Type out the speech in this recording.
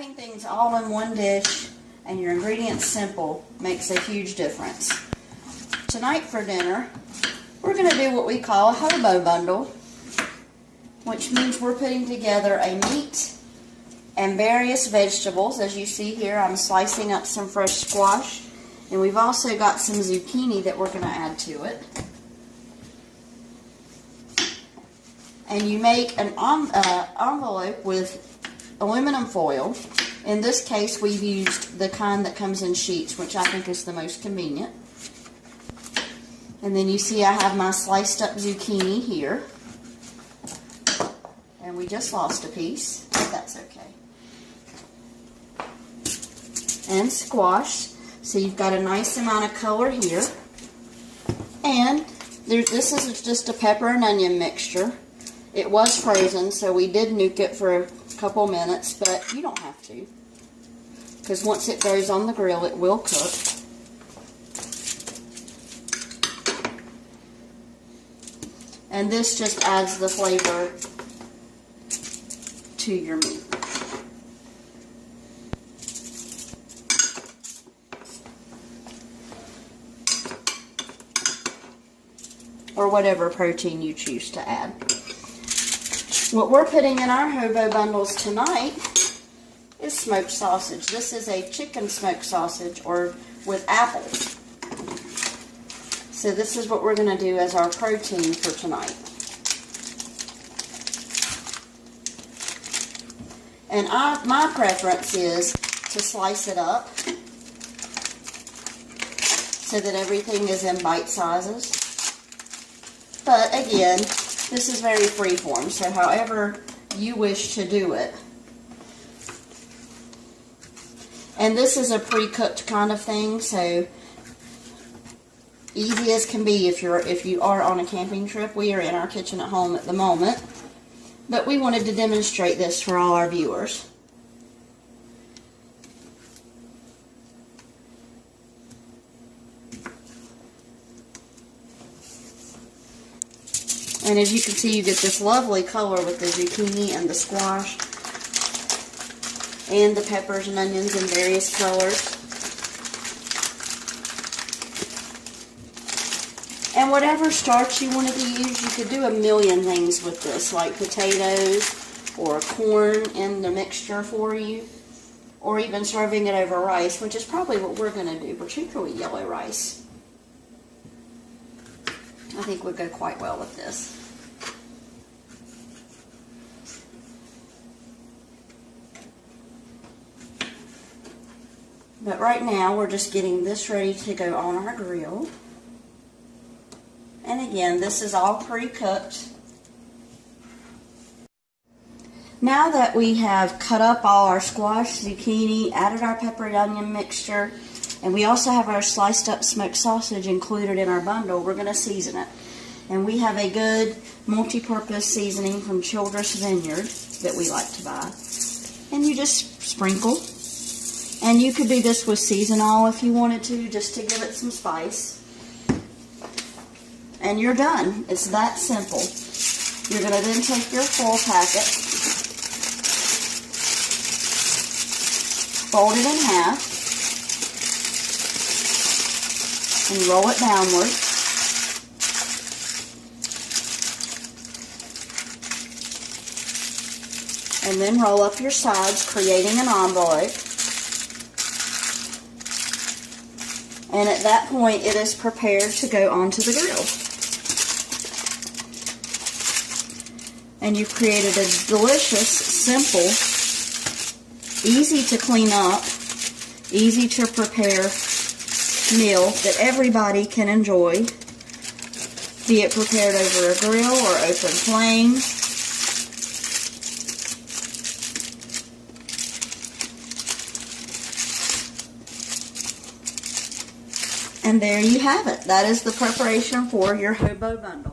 having things all in one dish and your ingredients simple makes a huge difference. Tonight for dinner, we're going to do what we call a Hobo Bundle, which means we're putting together a meat and various vegetables. As you see here, I'm slicing up some fresh squash, and we've also got some zucchini that we're going to add to it. And you make an envelope with aluminum foil. In this case, we've used the kind that comes in sheets, which I think is the most convenient. And then you see I have my sliced up zucchini here. And we just lost a piece, but that's okay. And squash. So you've got a nice amount of color here. And this is just a pepper and onion mixture. It was frozen, so we did nuke it for a couple minutes, but you don't have to, because once it goes on the grill, it will cook. And this just adds the flavor to your meat. Or whatever protein you choose to add. What we're putting in our Hobo Bundles tonight is smoked sausage. This is a chicken smoked sausage, or with apples. So this is what we're going to do as our protein for tonight. And my preference is to slice it up so that everything is in bite sizes. But again, this is very freeform, so however you wish to do it. And this is a pre-cooked kind of thing, so easy as can be if you are on a camping trip. We are in our kitchen at home at the moment, but we wanted to demonstrate this for all our viewers. And as you can see, you get this lovely color with the zucchini and the squash and the peppers and onions in various colors. And whatever starch you wanted to use, you could do a million things with this, like potatoes or corn in the mixture for you, or even serving it over rice, which is probably what we're going to do, particularly yellow rice. I think would go quite well with this. But right now we're just getting this ready to go on our grill. And again, this is all pre-cooked. Now that we have cut up all our squash, zucchini, added our pepper and onion mixture, and we also have our sliced up smoked sausage included in our bundle, we're going to season it. And we have a good multi-purpose seasoning from Childress Vineyard that we like to buy. And you just sprinkle. And you could do this with seasonal if you wanted to, just to give it some spice. And you're done. It's that simple. You're going to then take your full packet, fold it in half, and roll it downward. And then roll up your sides, creating an envelope. And at that point, it is prepared to go onto the grill. And you've created a delicious, simple, easy to clean up, easy to prepare meal that everybody can enjoy, be it prepared over a grill or open flame. And there you have it. That is the preparation for your Hobo Bundle.